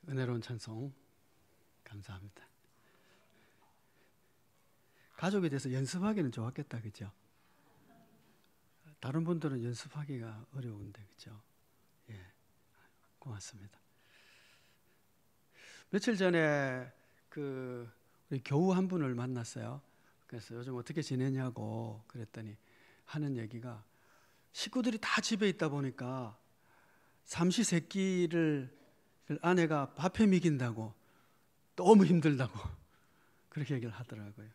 은혜로운 찬송 감사합니다. 가족에 대해서 연습하기는 좋았겠다, 그죠? 다른 분들은 연습하기가 어려운데, 그죠? 예, 고맙습니다. 며칠 전에 우리 교우 한 분을 만났어요. 그래서 요즘 어떻게 지내냐고 그랬더니 하는 얘기가 식구들이 다 집에 있다 보니까 삼시세끼를 아내가 밥해 먹인다고 너무 힘들다고 그렇게 얘기를 하더라고요.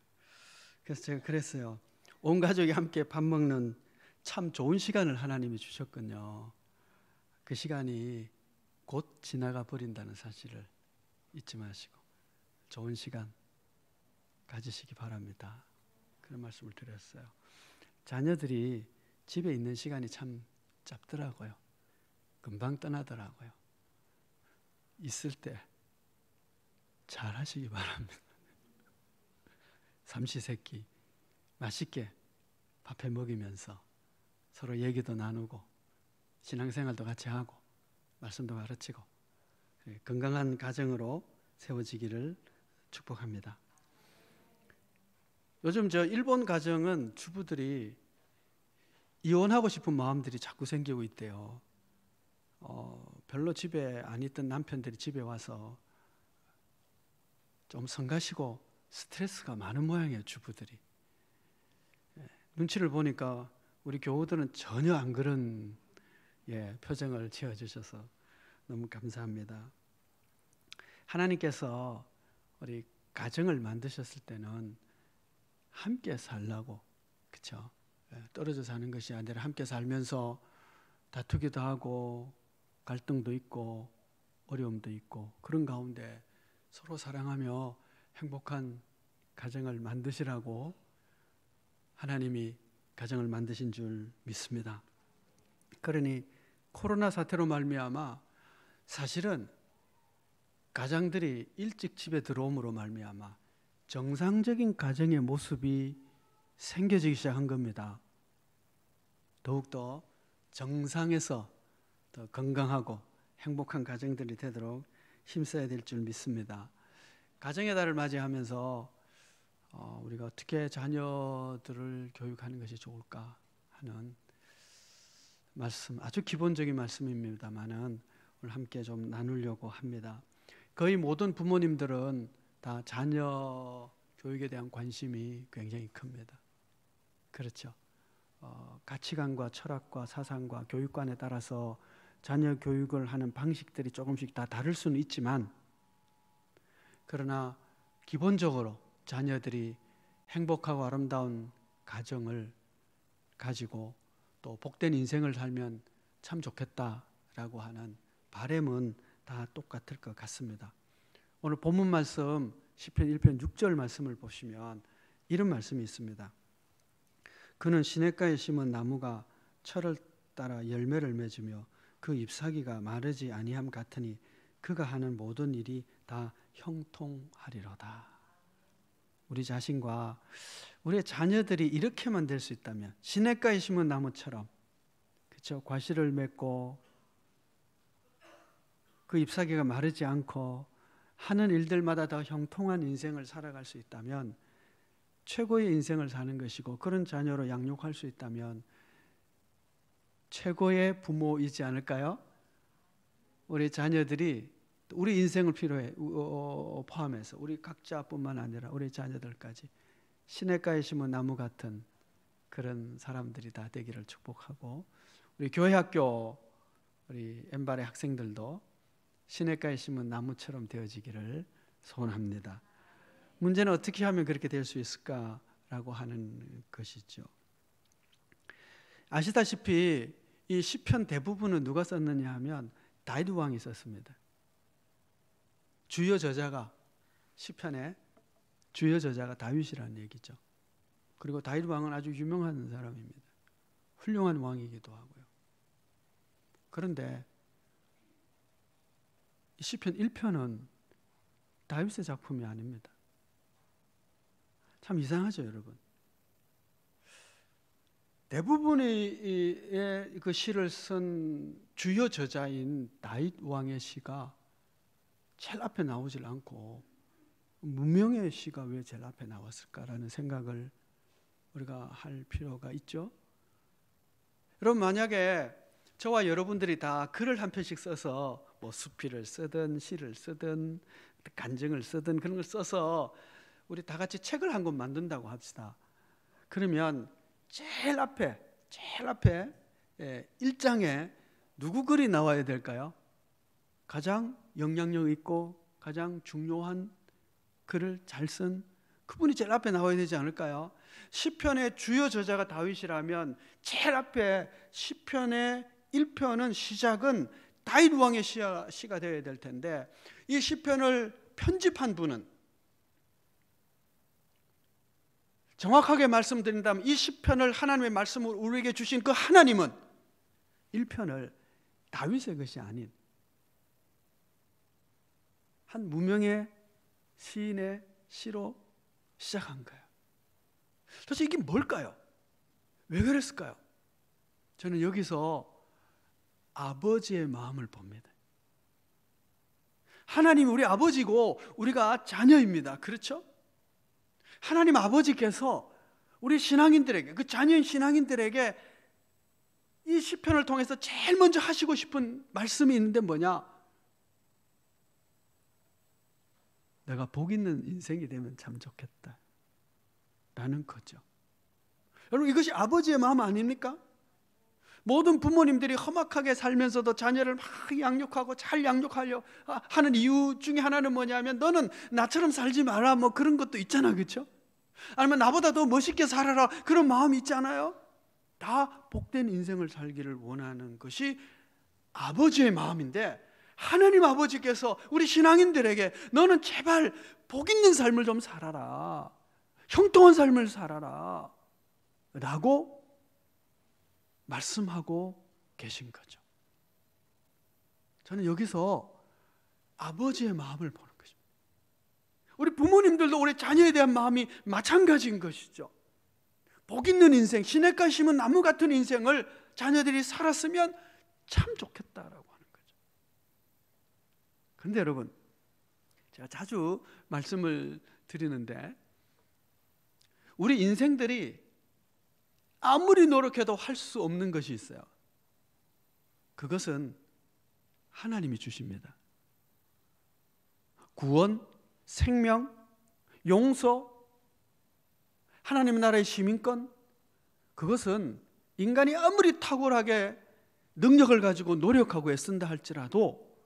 그래서 제가 그랬어요. 온 가족이 함께 밥 먹는 참 좋은 시간을 하나님이 주셨군요. 그 시간이 곧 지나가 버린다는 사실을 잊지 마시고 좋은 시간 가지시기 바랍니다. 그런 말씀을 드렸어요. 자녀들이 집에 있는 시간이 참 짧더라고요. 금방 떠나더라고요. 있을 때 잘 하시기 바랍니다. 삼시세끼 맛있게 밥해 먹이면서 서로 얘기도 나누고 신앙생활도 같이 하고 말씀도 가르치고 건강한 가정으로 세워지기를 축복합니다. 요즘 일본 가정은 주부들이 이혼하고 싶은 마음들이 자꾸 생기고 있대요. 별로 집에 안 있던 남편들이 집에 와서 좀 성가시고 스트레스가 많은 모양이에요, 주부들이. 눈치를 보니까 우리 교우들은 전혀 안 그런 표정을 지어주셔서 너무 감사합니다. 하나님께서 우리 가정을 만드셨을 때는 함께 살라고, 그렇죠? 떨어져 사는 것이 아니라 함께 살면서 다투기도 하고 갈등도 있고 어려움도 있고 그런 가운데 서로 사랑하며 행복한 가정을 만드시라고 하나님이 가정을 만드신 줄 믿습니다. 그러니 코로나 사태로 말미암아 사실은 가장들이 일찍 집에 들어옴으로 말미암아 정상적인 가정의 모습이 생겨지기 시작한 겁니다. 더욱더 정상에서 더 건강하고 행복한 가정들이 되도록 힘써야 될 줄 믿습니다. 가정의 달을 맞이하면서 우리가 어떻게 자녀들을 교육하는 것이 좋을까 하는 말씀, 아주 기본적인 말씀입니다만은 오늘 함께 좀 나누려고 합니다. 거의 모든 부모님들은 다 자녀 교육에 대한 관심이 굉장히 큽니다. 그렇죠. 가치관과 철학과 사상과 교육관에 따라서 자녀 교육을 하는 방식들이 조금씩 다 다를 수는 있지만, 그러나 기본적으로 자녀들이 행복하고 아름다운 가정을 가지고 또 복된 인생을 살면 참 좋겠다라고 하는 바람은 다 똑같을 것 같습니다. 오늘 본문 말씀 시편 1편 6절 말씀을 보시면 이런 말씀이 있습니다. 그는 시냇가에 심은 나무가 철을 따라 열매를 맺으며 그 잎사귀가 마르지 아니함 같으니 그가 하는 모든 일이 다 형통하리로다. 우리 자신과 우리의 자녀들이 이렇게만 될 수 있다면, 시냇가에 심은 나무처럼, 그렇죠? 과실을 맺고 그 잎사귀가 마르지 않고 하는 일들마다 더 형통한 인생을 살아갈 수 있다면 최고의 인생을 사는 것이고, 그런 자녀로 양육할 수 있다면 최고의 부모이지 않을까요? 우리 자녀들이 우리 인생을 포함해서 우리 각자뿐만 아니라 우리 자녀들까지 시냇가에 심은 나무 같은 그런 사람들이 다 되기를 축복하고, 우리 교회 학교 우리 엠발의 학생들도 시냇가에 심은 나무처럼 되어지기를 소원합니다. 문제는 어떻게 하면 그렇게 될 수 있을까라고 하는 것이죠. 아시다시피 이 시편 대부분은 누가 썼느냐 하면 다윗 왕이 썼습니다. 주요 저자가, 시편의 주요 저자가 다윗이라는 얘기죠. 그리고 다윗 왕은 아주 유명한 사람입니다. 훌륭한 왕이기도 하고요. 그런데 시편 1편은 다윗의 작품이 아닙니다. 참 이상하죠, 여러분. 대부분의 그 시를 쓴 주요 저자인 다윗 왕의 시가 제일 앞에 나오질 않고 문명의 시가 왜 제일 앞에 나왔을까라는 생각을 우리가 할 필요가 있죠. 여러분, 만약에 저와 여러분들이 다 글을 한 편씩 써서 뭐 수필을 쓰든 시를 쓰든 간증을 쓰든 그런 걸 써서 우리 다 같이 책을 한 권 만든다고 합시다. 그러면 제일 앞에 1장에 누구 글이 나와야 될까요? 가장 영향력 있고 가장 중요한 글을 잘 쓴 그분이 제일 앞에 나와야 되지 않을까요? 시편의 주요 저자가 다윗이라면 제일 앞에 시편의 1편은 시작은 다윗 왕의 시가 되어야 될 텐데, 이 시편을 편집한 분은, 정확하게 말씀드린다면 이 시편을 하나님의 말씀을 우리에게 주신 그 하나님은 1편을 다윗의 것이 아닌 한 무명의 시인의 시로 시작한 거예요. 도대체 이게 뭘까요? 왜 그랬을까요? 저는 여기서 아버지의 마음을 봅니다. 하나님이 우리 아버지고 우리가 자녀입니다. 그렇죠? 하나님 아버지께서 우리 신앙인들에게, 그 자녀인 신앙인들에게 이 시편을 통해서 제일 먼저 하시고 싶은 말씀이 있는데 뭐냐? 내가 복 있는 인생이 되면 참 좋겠다 라는 거죠. 여러분, 이것이 아버지의 마음 아닙니까? 모든 부모님들이 험악하게 살면서도 자녀를 막 양육하고 잘 양육하려 하는 이유 중에 하나는 뭐냐면, 너는 나처럼 살지 마라, 뭐 그런 것도 있잖아, 그렇죠? 아니면 나보다 더 멋있게 살아라, 그런 마음이 있잖아요. 다 복된 인생을 살기를 원하는 것이 아버지의 마음인데, 하나님 아버지께서 우리 신앙인들에게 너는 제발 복 있는 삶을 좀 살아라, 형통한 삶을 살아라 라고 말씀하고 계신 거죠. 저는 여기서 아버지의 마음을 보는 것입니다. 우리 부모님들도 우리 자녀에 대한 마음이 마찬가지인 것이죠. 복 있는 인생, 시냇가에 심은 나무 같은 인생을 자녀들이 살았으면 참 좋겠다라고 하는 거죠. 그런데 여러분, 제가 자주 말씀을 드리는데, 우리 인생들이 아무리 노력해도 할 수 없는 것이 있어요. 그것은 하나님이 주십니다. 구원, 생명, 용서, 하나님 나라의 시민권, 그것은 인간이 아무리 탁월하게 능력을 가지고 노력하고 애쓴다 할지라도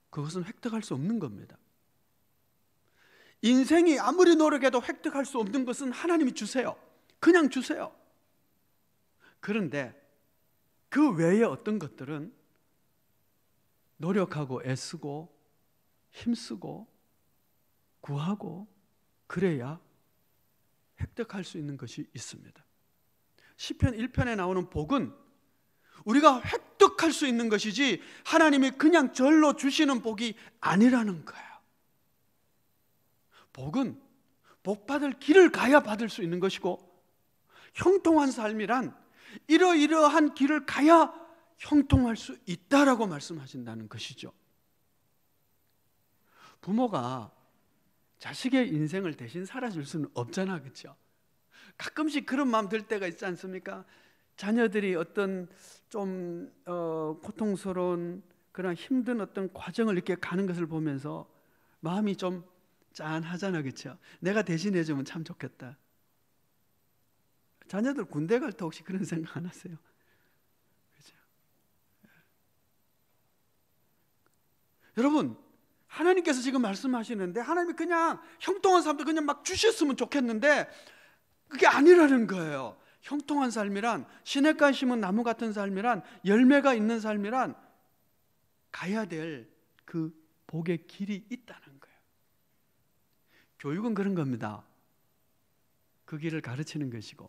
그것은 획득할 수 없는 겁니다. 인생이 아무리 노력해도 획득할 수 없는 것은 하나님이 주세요. 그냥 주세요. 그런데 그 외에 어떤 것들은 노력하고 애쓰고 힘쓰고 구하고 그래야 획득할 수 있는 것이 있습니다. 시편 1편에 나오는 복은 우리가 획득할 수 있는 것이지 하나님이 그냥 절로 주시는 복이 아니라는 거예요. 복은 복 받을 길을 가야 받을 수 있는 것이고, 형통한 삶이란 이러이러한 길을 가야 형통할 수 있다라고 말씀하신다는 것이죠. 부모가 자식의 인생을 대신 살아줄 수는 없잖아, 그렇죠? 가끔씩 그런 마음 들 때가 있지 않습니까? 자녀들이 어떤 좀 고통스러운 그런 힘든 어떤 과정을 이렇게 가는 것을 보면서 마음이 좀 짠하잖아, 그렇죠? 내가 대신해주면 참 좋겠다. 자녀들 군대 갈 때 혹시 그런 생각 안 하세요? 그렇죠? 여러분, 하나님께서 지금 말씀하시는데 하나님이 그냥 형통한 삶도 그냥 막 주셨으면 좋겠는데 그게 아니라는 거예요. 형통한 삶이란, 시냇가에 심은 나무 같은 삶이란, 열매가 있는 삶이란 가야 될 그 복의 길이 있다는 거예요. 교육은 그런 겁니다. 그 길을 가르치는 것이고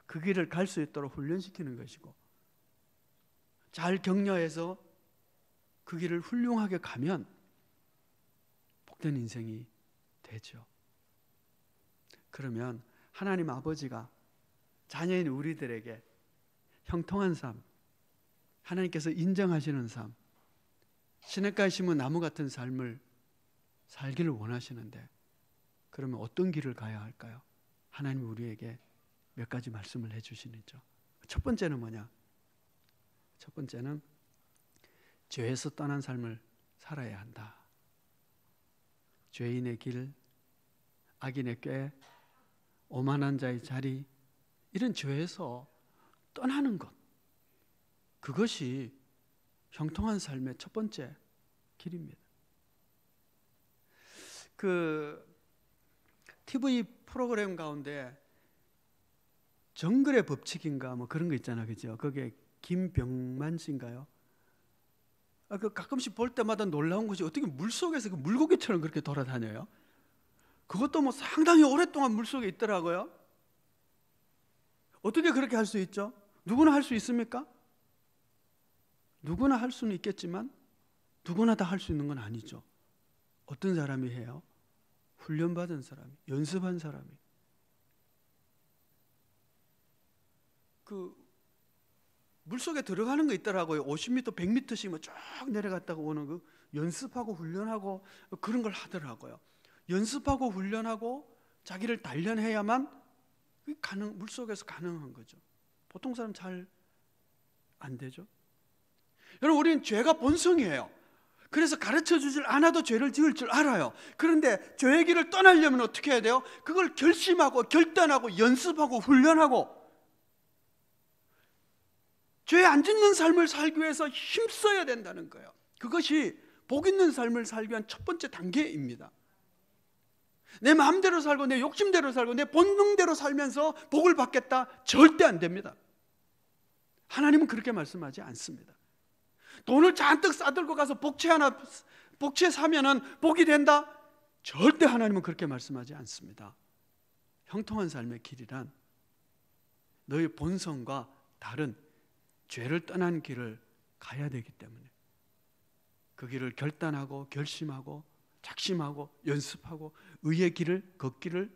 그 길을 갈 수 있도록 훈련시키는 것이고, 잘 격려해서 그 길을 훌륭하게 가면 복된 인생이 되죠. 그러면 하나님 아버지가 자녀인 우리들에게 형통한 삶, 하나님께서 인정하시는 삶, 시냇가에 심은 나무 같은 삶을 살기를 원하시는데 그러면 어떤 길을 가야 할까요? 하나님이 우리에게 몇 가지 말씀을 해주시는죠. 첫 번째는 뭐냐? 첫 번째는 죄에서 떠난 삶을 살아야 한다. 죄인의 길, 악인의 꾀, 오만한 자의 자리, 이런 죄에서 떠나는 것, 그것이 형통한 삶의 첫 번째 길입니다. 그 TV 프로그램 가운데 정글의 법칙인가 뭐 그런 거 있잖아, 그죠? 거기에 김병만 씨인가요? 그 가끔씩 볼 때마다 놀라운 것이 어떻게 물속에서 그 물고기처럼 그렇게 돌아다녀요? 그것도 뭐 상당히 오랫동안 물속에 있더라고요. 어떻게 그렇게 할 수 있죠? 누구나 할 수 있습니까? 누구나 할 수는 있겠지만 누구나 다 할 수 있는 건 아니죠. 어떤 사람이 해요? 훈련받은 사람이, 연습한 사람이. 그 물속에 들어가는 거 있더라고요. 50m, 100m씩 쭉 내려갔다가 오는 그 연습하고 훈련하고 그런 걸 하더라고요. 연습하고 훈련하고 자기를 단련해야만 물속에서 가능한 거죠. 보통 사람 잘 안 되죠. 여러분, 우리는 죄가 본성이에요. 그래서 가르쳐 주질 않아도 죄를 지을 줄 알아요. 그런데 죄의 길을 떠나려면 어떻게 해야 돼요? 그걸 결심하고 결단하고 연습하고 훈련하고 죄 안 짓는 삶을 살기 위해서 힘써야 된다는 거예요. 그것이 복 있는 삶을 살기 위한 첫 번째 단계입니다. 내 마음대로 살고 내 욕심대로 살고 내 본능대로 살면서 복을 받겠다? 절대 안 됩니다. 하나님은 그렇게 말씀하지 않습니다. 돈을 잔뜩 싸들고 가서 복채 사면은 복이 된다? 절대 하나님은 그렇게 말씀하지 않습니다. 형통한 삶의 길이란 너의 본성과 다른 죄를 떠난 길을 가야 되기 때문에 그 길을 결단하고 결심하고 작심하고 연습하고 의의 길을 걷기를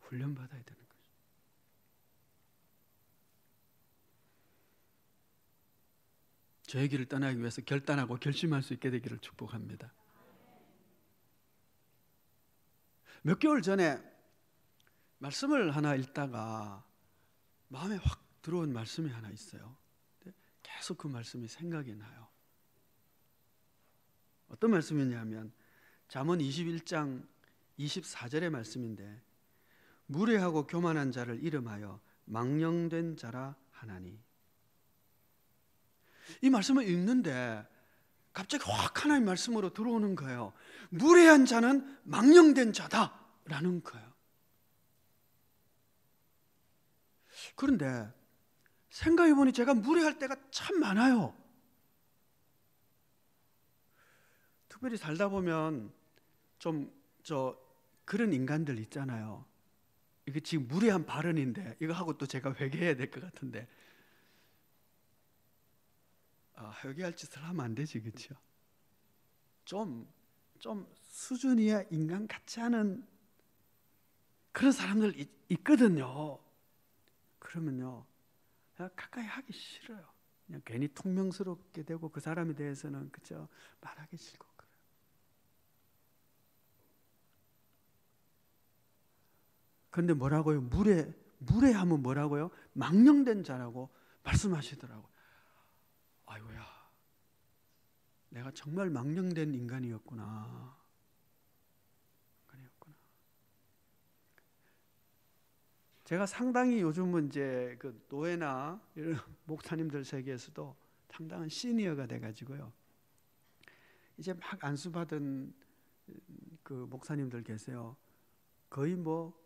훈련받아야 되는 거죠. 죄의 길을 떠나기 위해서 결단하고 결심할 수 있게 되기를 축복합니다. 몇 개월 전에 말씀을 하나 읽다가 마음에 확 들어온 말씀이 하나 있어요. 계속 그 말씀이 생각이 나요. 어떤 말씀이냐면 잠언 21장 24절의 말씀인데 무례하고 교만한 자를 이름하여 망령된 자라 하나니. 이 말씀을 읽는데 갑자기 확 하나님 말씀으로 들어오는 거예요. 무례한 자는 망령된 자다라는 거예요. 그런데 생각해보니 제가 무례할 때가 참 많아요. 특별히 살다 보면 좀 그런 인간들 있잖아요. 이게 지금 무례한 발언인데 이거 하고 또 제가 회개해야 될 것 같은데 회개할 짓을 하면 안 되지, 그렇죠? 좀 수준이야 인간 같지 않은 그런 사람들 있거든요. 그러면요 그냥 가까이 하기 싫어요. 그냥 괜히 퉁명스럽게 되고 그 사람에 대해서는 그죠 말하기 싫고 그래요. 그런데 뭐라고요? 무례하면 뭐라고요? 망령된 자라고 말씀하시더라고요. 아이고야, 내가 정말 망령된 인간이었구나. 제가 상당히 요즘은 이제 그 노예나 이런 목사님들 세계에서도 상당한 시니어가 돼가지고요. 이제 막 안수받은 그 목사님들 계세요. 거의 뭐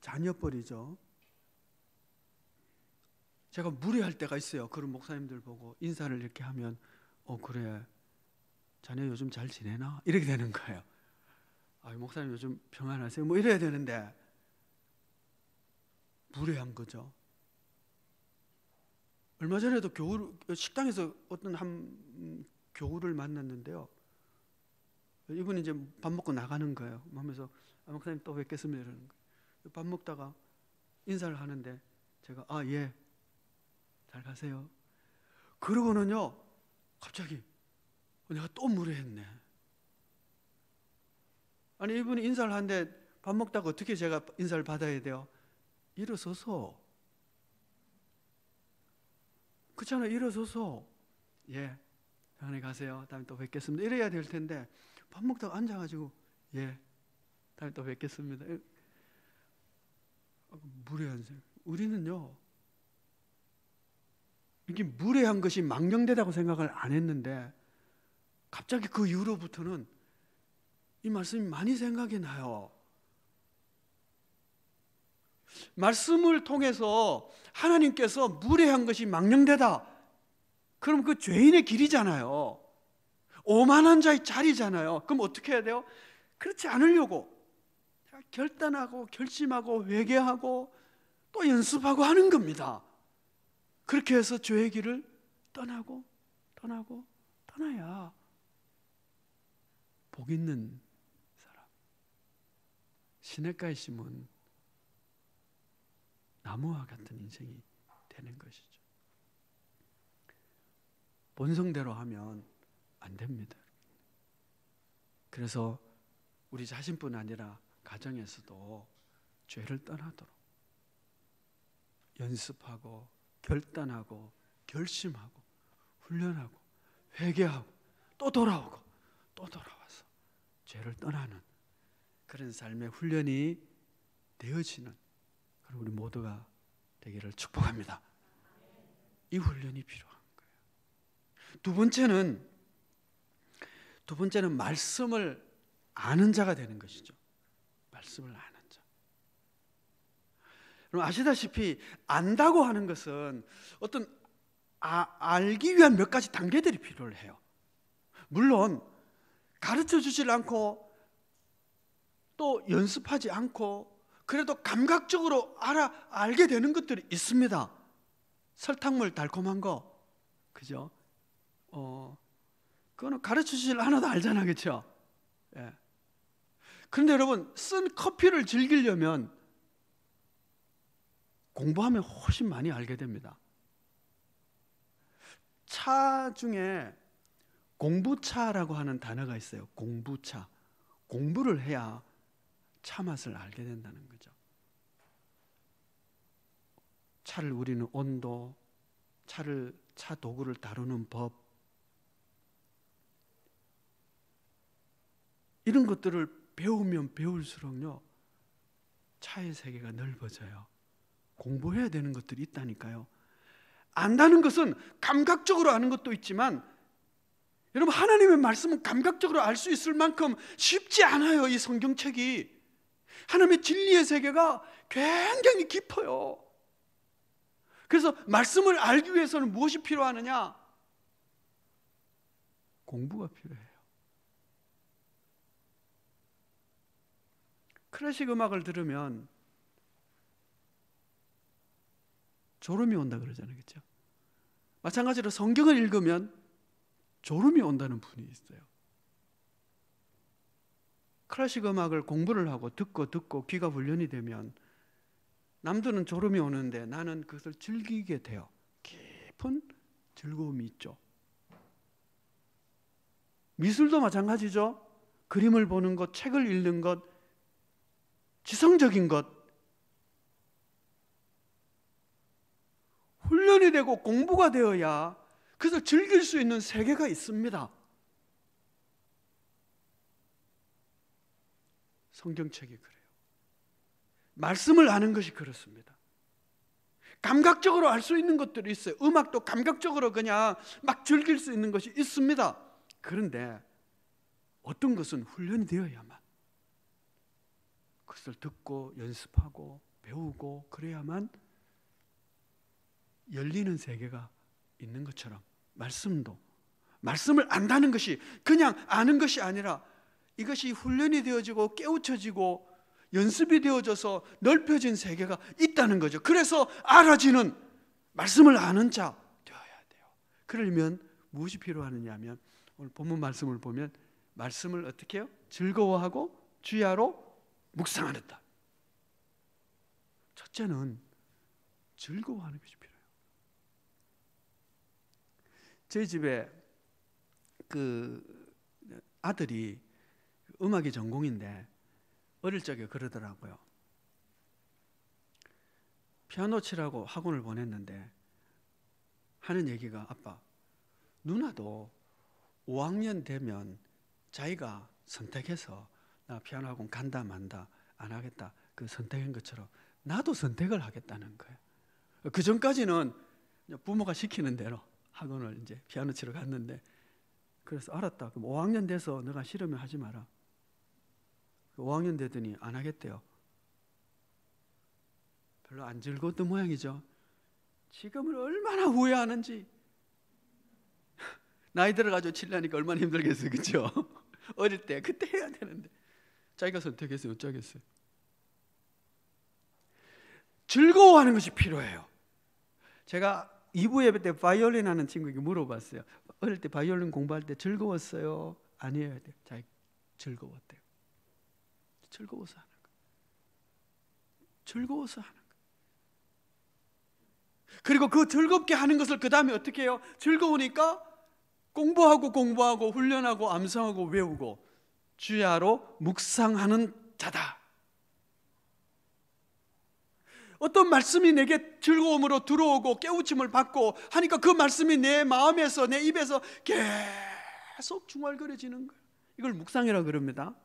자녀뻘이죠. 제가 무례할 때가 있어요. 그런 목사님들 보고 인사를 이렇게 하면 그래 자네 요즘 잘 지내나? 이렇게 되는 거예요. 목사님 요즘 평안하세요? 뭐 이래야 되는데 무례한 거죠. 얼마 전에도 식당에서 어떤 한 교우를 만났는데요. 이분이 이제 밥 먹고 나가는 거예요. 하면서 목사님 또 뵙겠습니다 이러는 거예요. 밥 먹다가 인사를 하는데 제가 예, 잘 가세요. 그러고는요 갑자기 내가 또 무례했네. 아니 이분이 인사를 하는데 밥 먹다가 어떻게 제가 인사를 받아야 돼요? 일어서서. 그렇잖아요. 일어서서. 예, 편안히 가세요. 다음에 또 뵙겠습니다. 이래야 될 텐데 밥 먹다가 앉아가지고 예, 다음에 또 뵙겠습니다. 무례한 생각. 우리는요, 이게 무례한 것이 망령되다고 생각을 안 했는데 갑자기 그 이후로부터는 이 말씀이 많이 생각이 나요. 말씀을 통해서 하나님께서 무례한 것이 망령되다. 그럼 그 죄인의 길이잖아요. 오만한 자의 자리잖아요. 그럼 어떻게 해야 돼요? 그렇지 않으려고 결단하고 결심하고 회개하고 또 연습하고 하는 겁니다. 그렇게 해서 죄의 길을 떠나고 떠나야 복 있는 사람, 시냇가에 심은 나무와 같은 인생이 되는 것이죠. 본성대로 하면 안 됩니다. 그래서 우리 자신뿐 아니라 가정에서도 죄를 떠나도록 연습하고 결단하고 결심하고 훈련하고 회개하고 또 돌아오고 또 돌아와서 죄를 떠나는 그런 삶의 훈련이 되어지는 그런 우리 모두가 되기를 축복합니다. 이 훈련이 필요한 거예요. 두 번째는 말씀을 아는 자가 되는 것이죠. 말씀을 아는 자. 여러분 아시다시피 안다고 하는 것은 어떤 알기 위한 몇 가지 단계들이 필요해요. 물론 가르쳐 주질 않고 또 연습하지 않고 그래도 감각적으로 알게 되는 것들이 있습니다. 설탕물 달콤한 거, 그죠? 그거는 가르쳐 주질 않아도 알잖아, 그렇죠? 예. 그런데 여러분, 쓴 커피를 즐기려면 공부하면 훨씬 많이 알게 됩니다. 차 중에 공부차라고 하는 단어가 있어요. 공부차. 공부를 해야 차 맛을 알게 된다는 거죠. 차를 우리는 온도, 차 도구를 다루는 법, 이런 것들을 배우면 배울수록요, 차의 세계가 넓어져요. 공부해야 되는 것들이 있다니까요. 안다는 것은 감각적으로 아는 것도 있지만 여러분 하나님의 말씀은 감각적으로 알 수 있을 만큼 쉽지 않아요. 이 성경책이 하나님의 진리의 세계가 굉장히 깊어요. 그래서 말씀을 알기 위해서는 무엇이 필요하느냐? 공부가 필요해요. 클래식 음악을 들으면 졸음이 온다 그러잖아요, 그렇죠? 마찬가지로 성경을 읽으면 졸음이 온다는 분이 있어요. 클래식 음악을 공부를 하고 듣고 귀가 훈련이 되면 남들은 졸음이 오는데 나는 그것을 즐기게 돼요. 깊은 즐거움이 있죠. 미술도 마찬가지죠. 그림을 보는 것, 책을 읽는 것, 지성적인 것, 훈련이 되고 공부가 되어야 그래서 즐길 수 있는 세계가 있습니다. 성경책이 그래요. 말씀을 아는 것이 그렇습니다. 감각적으로 알 수 있는 것들이 있어요. 음악도 감각적으로 그냥 막 즐길 수 있는 것이 있습니다. 그런데 어떤 것은 훈련이 되어야만 그것을 듣고 연습하고 배우고 그래야만 열리는 세계가 있는 것처럼 말씀을 안다는 것이 그냥 아는 것이 아니라 이것이 훈련이 되어지고 깨우쳐지고 연습이 되어져서 넓혀진 세계가 있다는 거죠. 그래서 알아지는 말씀을 아는 자 되어야 돼요. 그러려면 무엇이 필요하느냐 하면 오늘 본문 말씀을 보면 말씀을 어떻게 해요? 즐거워하고 주야로 묵상하였다. 첫째는 즐거워하는 것이 필요해요. 저희 집에 그 아들이 음악이 전공인데 어릴 적에 그러더라고요. 피아노 치라고 학원을 보냈는데 하는 얘기가, 아빠, 누나도 5학년 되면 자기가 선택해서 나 피아노 학원 간다 만다 안 하겠다 그 선택한 것처럼 나도 선택을 하겠다는 거예요. 그 전까지는 부모가 시키는 대로 학원을 이제 피아노 치러 갔는데, 그래서 알았다. 그럼 5학년 돼서 너가 싫으면 하지 마라. 5학년 되더니 안 하겠대요. 별로 안 즐거웠던 모양이죠. 지금은 얼마나 후회하는지. 나이 들어가지고 치려니까 얼마나 힘들겠어요, 그렇죠? 어릴 때 그때 해야 되는데 자기가 선택했어요. 어쩌겠어요. 즐거워하는 것이 필요해요. 제가 2부 예배 때 바이올린 하는 친구에게 물어봤어요. 어릴 때 바이올린 공부할 때 즐거웠어요? 아니에요. 자기 즐거웠대요. 즐거워서 하는 거예요. 즐거워서 하는 거예요. 그리고 그 즐겁게 하는 것을 그 다음에 어떻게 해요? 즐거우니까 공부하고 훈련하고 암송하고 외우고 주야로 묵상하는 자다. 어떤 말씀이 내게 즐거움으로 들어오고 깨우침을 받고 하니까 그 말씀이 내 마음에서 내 입에서 계속 중얼거려지는 거예요. 이걸 묵상이라고 그럽니다.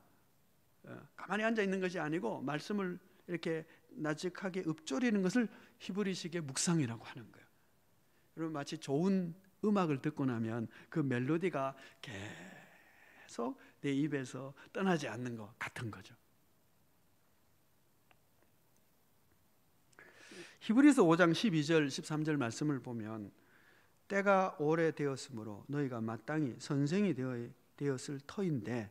가만히 앉아 있는 것이 아니고 말씀을 이렇게 나직하게 읊조리는 것을 히브리식의 묵상이라고 하는 거예요. 여러분, 마치 좋은 음악을 듣고 나면 그 멜로디가 계속 내 입에서 떠나지 않는 것 같은 거죠. 히브리서 5장 12절 13절 말씀을 보면 때가 오래되었으므로 너희가 마땅히 선생이 되었을 터인데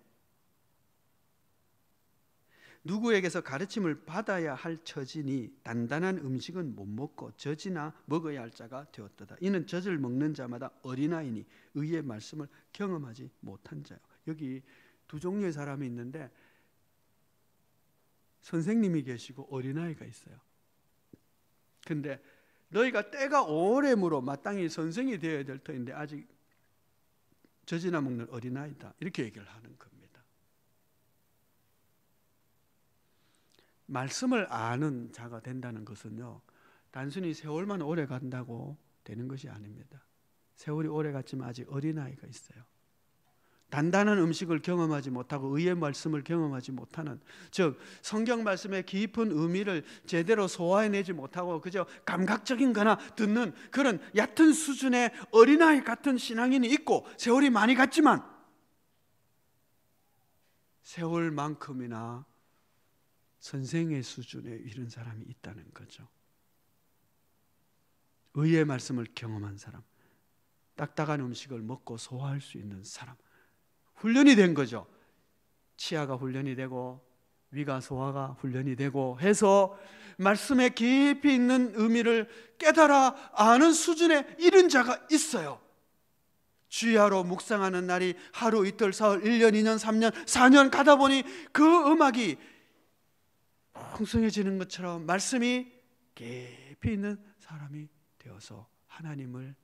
누구에게서 가르침을 받아야 할 처지니 단단한 음식은 못 먹고 젖이나 먹어야 할 자가 되었도다. 이는 젖을 먹는 자마다 어린아이니 의의 말씀을 경험하지 못한 자요. 여기 두 종류의 사람이 있는데 선생님이 계시고 어린아이가 있어요. 근데 너희가 때가 오래므로 마땅히 선생이 되어야 될 터인데 아직 젖이나 먹는 어린아이다. 이렇게 얘기를 하는 겁니다. 말씀을 아는 자가 된다는 것은요, 단순히 세월만 오래 간다고 되는 것이 아닙니다. 세월이 오래 갔지만 아직 어린아이가 있어요. 단단한 음식을 경험하지 못하고 의의 말씀을 경험하지 못하는, 즉 성경 말씀의 깊은 의미를 제대로 소화해내지 못하고 그저 감각적인 거나 듣는 그런 얕은 수준의 어린아이 같은 신앙인이 있고, 세월이 많이 갔지만 세월만큼이나 선생의 수준에 이른 사람이 있다는 거죠. 의의 말씀을 경험한 사람, 딱딱한 음식을 먹고 소화할 수 있는 사람, 훈련이 된 거죠. 치아가 훈련이 되고 위가 소화가 훈련이 되고 해서 말씀에 깊이 있는 의미를 깨달아 아는 수준에 이른 자가 있어요. 주야로 묵상하는 날이 하루, 이틀, 사흘, 1년, 2년, 3년, 4년 가다 보니 그 음악이 풍성해지는 것처럼 말씀이 깊이 있는 사람이 되어서 하나님의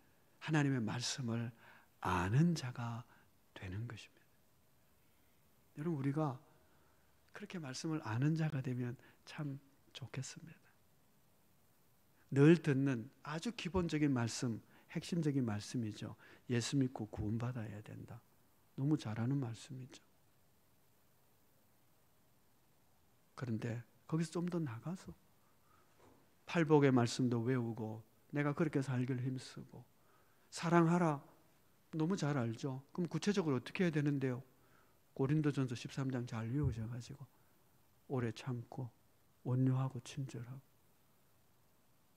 말씀을 아는 자가 되는 것입니다. 여러분, 우리가 그렇게 말씀을 아는 자가 되면 참 좋겠습니다. 늘 듣는 아주 기본적인 말씀, 핵심적인 말씀이죠. 예수 믿고 구원받아야 된다. 너무 잘하는 말씀이죠. 그런데 거기서 좀 더 나가서 팔복의 말씀도 외우고 내가 그렇게 살기를 힘쓰고 사랑하라, 너무 잘 알죠. 그럼 구체적으로 어떻게 해야 되는데요? 고린도전서 13장 잘 외우셔가지고 오래 참고 온유하고 친절하고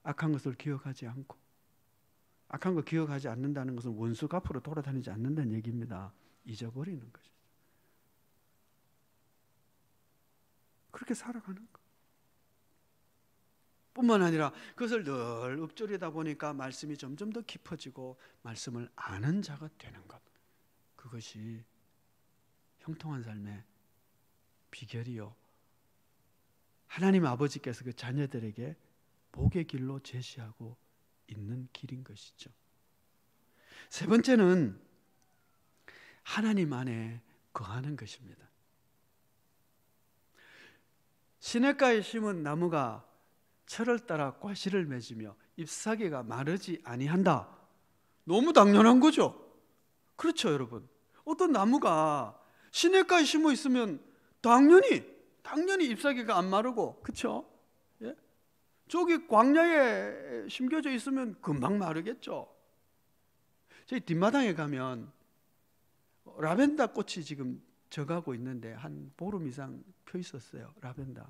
악한 것을 기억하지 않고, 악한 거 기억하지 않는다는 것은 원수가 앞으로 돌아다니지 않는다는 얘기입니다. 잊어버리는 것이죠. 그렇게 살아가는 것 뿐만 아니라 그것을 늘 읊조리다 보니까 말씀이 점점 더 깊어지고 말씀을 아는 자가 되는 것, 그것이 형통한 삶의 비결이요, 하나님 아버지께서 그 자녀들에게 복의 길로 제시하고 있는 길인 것이죠. 세 번째는 하나님 안에 거하는 것입니다. 시냇가에 심은 나무가 철을 따라 과실을 맺으며 잎사귀가 마르지 아니한다. 너무 당연한 거죠. 그렇죠, 여러분. 어떤 나무가 시냇가에 심어 있으면 당연히 잎사귀가 안 마르고, 그렇죠? 예? 저기 광야에 심겨져 있으면 금방 마르겠죠. 저희 뒷마당에 가면 라벤더 꽃이 지금 져가고 있는데 한 보름 이상 펴 있었어요. 라벤더.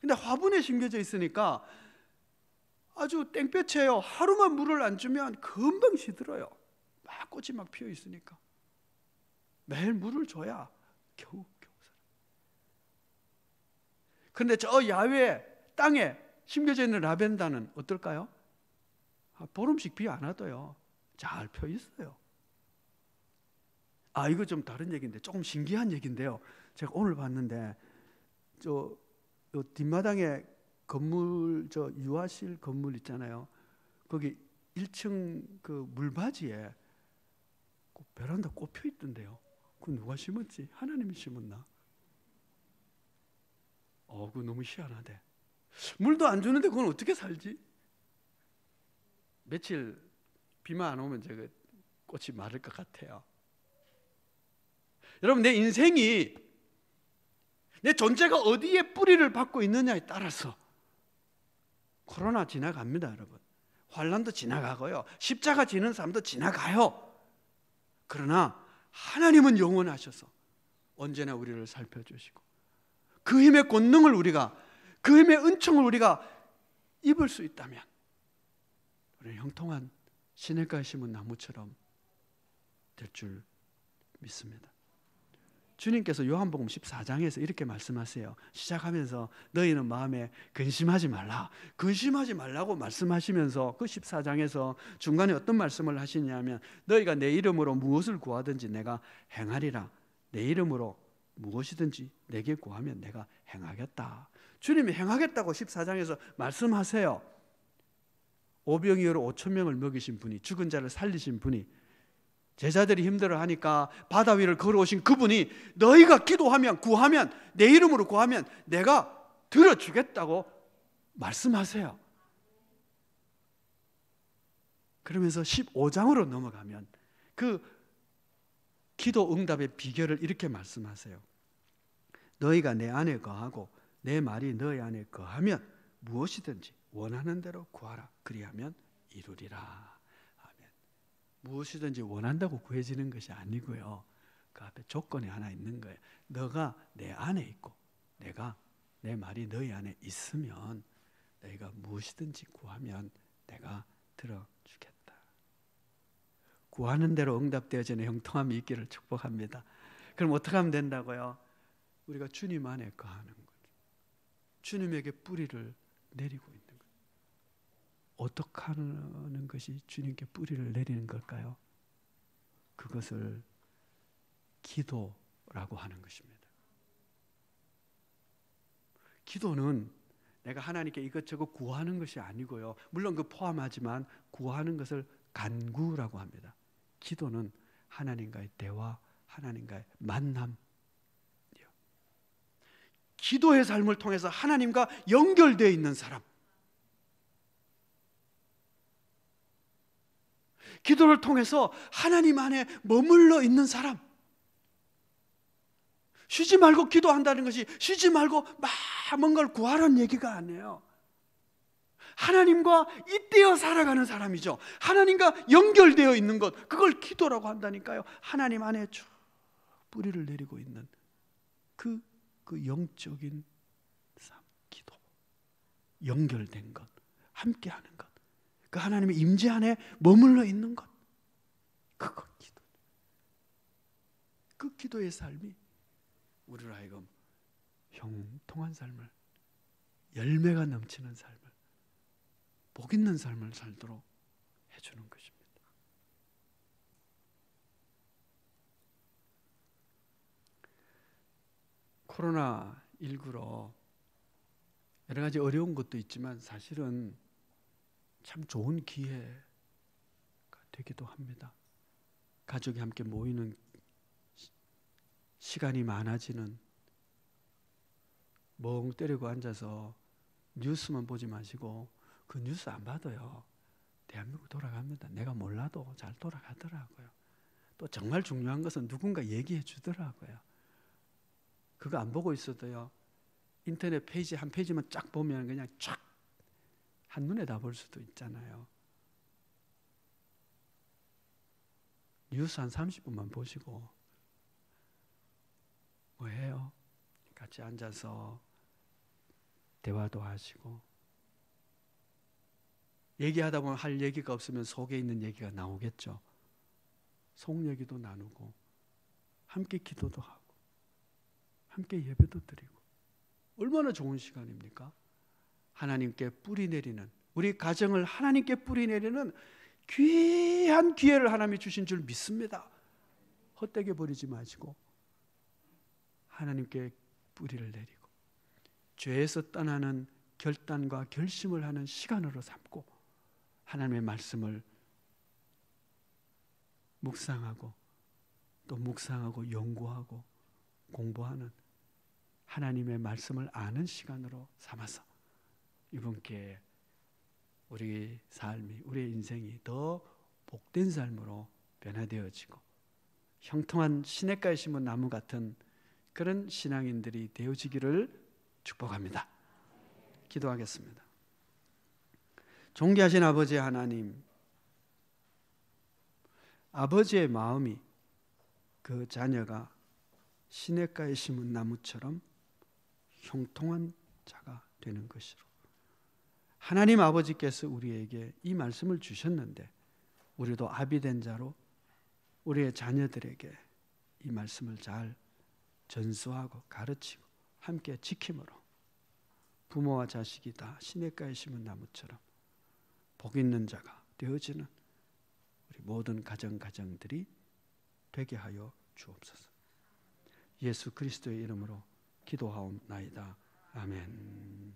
근데 화분에 심겨져 있으니까 아주 땡볕에요. 하루만 물을 안 주면 금방 시들어요. 막 꽃이 막 피어 있으니까 매일 물을 줘야 겨우 살아. 그런데 저 야외 땅에 심겨져 있는 라벤더는 어떨까요? 보름씩 비 안 와도요 잘 펴 있어요. 이거 좀 다른 얘기인데 조금 신기한 얘기인데요. 제가 오늘 봤는데 요 뒷마당에 건물, 저 유아실 건물 있잖아요. 거기 1층 그 물바지에 베란다 꽃 펴 있던데요. 그거 누가 심었지? 하나님이 심었나? 그거 너무 희한하대. 물도 안 주는데 그건 어떻게 살지? 며칠 비만 안 오면 저거 꽃이 마를 것 같아요. 여러분, 내 인생이 내 존재가 어디에 뿌리를 받고 있느냐에 따라서 코로나 지나갑니다, 여러분. 환난도 지나가고요. 십자가 지는 삶도 지나가요. 그러나 하나님은 영원하셔서 언제나 우리를 살펴주시고 그 힘의 권능을 우리가, 그 힘의 은총을 우리가 입을 수 있다면 우리는 형통한 시냇가에 심은 나무처럼 될 줄 믿습니다. 주님께서 요한복음 14장에서 이렇게 말씀하세요. 시작하면서 너희는 마음에 근심하지 말라고 말씀하시면서 그 14장에서 중간에 어떤 말씀을 하시냐면 너희가 내 이름으로 무엇을 구하든지 내가 행하리라. 내 이름으로 무엇이든지 내게 구하면 내가 행하겠다. 주님이 행하겠다고 14장에서 말씀하세요. 오병이어로 5,000명을 먹이신 분이, 죽은 자를 살리신 분이, 제자들이 힘들어하니까 바다 위를 걸어오신 그분이 너희가 기도하면, 구하면, 내 이름으로 구하면 내가 들어주겠다고 말씀하세요. 그러면서 15장으로 넘어가면 그 기도 응답의 비결을 이렇게 말씀하세요. 너희가 내 안에 거하고 내 말이 너희 안에 거하면 무엇이든지 원하는 대로 구하라. 그리하면 이루리라. 무엇이든지 원한다고 구해지는 것이 아니고요. 그 앞에 조건이 하나 있는 거예요. 너가 내 안에 있고 내가, 내 말이 너희 안에 있으면 너희가 무엇이든지 구하면 내가 들어주겠다. 구하는 대로 응답되어지는 형통함이 있기를 축복합니다. 그럼 어떻게 하면 된다고요? 우리가 주님 안에 거하는 거죠. 주님에게 뿌리를 내리고 있는 거예요. 어떻게 하는 것이 주님께 뿌리를 내리는 걸까요? 그것을 기도라고 하는 것입니다. 기도는 내가 하나님께 이것저것 구하는 것이 아니고요. 물론 그 포함하지만 구하는 것을 간구라고 합니다. 기도는 하나님과의 대화, 하나님과의 만남. 기도의 삶을 통해서 하나님과 연결되어 있는 사람, 기도를 통해서 하나님 안에 머물러 있는 사람. 쉬지 말고 기도한다는 것이 쉬지 말고 막 뭔가를 구하라는 얘기가 아니에요. 하나님과 잇대어 살아가는 사람이죠. 하나님과 연결되어 있는 것, 그걸 기도라고 한다니까요. 하나님 안에 쭉 뿌리를 내리고 있는 그 영적인 삶, 기도. 연결된 것, 함께하는 것, 그 하나님의 임재 안에 머물러 있는 것, 그거 기도. 그 기도의 삶이 우리로 하여금 형통한 삶을, 열매가 넘치는 삶을, 복 있는 삶을 살도록 해주는 것입니다. 코로나19로 여러 가지 어려운 것도 있지만 사실은 참 좋은 기회가 되기도 합니다. 가족이 함께 모이는 시간이 많아지는, 멍 때리고 앉아서 뉴스만 보지 마시고 그 뉴스 안 봐도요, 대한민국 돌아갑니다. 내가 몰라도 잘 돌아가더라고요. 또 정말 중요한 것은 누군가 얘기해 주더라고요. 그거 안 보고 있어도요, 인터넷 페이지 한 페이지만 쫙 보면 그냥 쫙 한눈에 다 볼 수도 있잖아요. 뉴스 한 30분만 보시고 뭐해요? 같이 앉아서 대화도 하시고, 얘기하다 보면 할 얘기가 없으면 속에 있는 얘기가 나오겠죠. 속 얘기도 나누고 함께 기도도 하고 함께 예배도 드리고, 얼마나 좋은 시간입니까? 하나님께 뿌리 내리는, 우리 가정을 하나님께 뿌리 내리는 귀한 기회를 하나님이 주신 줄 믿습니다. 헛되게 버리지 마시고 하나님께 뿌리를 내리고 죄에서 떠나는 결단과 결심을 하는 시간으로 삼고, 하나님의 말씀을 묵상하고 또 묵상하고 연구하고 공부하는, 하나님의 말씀을 아는 시간으로 삼아서 이번 기회에 우리 삶이, 우리의 인생이 더 복된 삶으로 변화되어지고 형통한 시냇가에 심은 나무 같은 그런 신앙인들이 되어지기를 축복합니다. 기도하겠습니다. 존귀하신 아버지 하나님, 아버지의 마음이 그 자녀가 시냇가에 심은 나무처럼 형통한 자가 되는 것이로, 하나님 아버지께서 우리에게 이 말씀을 주셨는데 우리도 아비된 자로 우리의 자녀들에게 이 말씀을 잘 전수하고 가르치고 함께 지킴으로 부모와 자식이 다 시냇가에 심은 나무처럼 복 있는 자가 되어지는 우리 모든 가정들이 되게 하여 주옵소서. 예수 그리스도의 이름으로 기도하옵나이다. 아멘.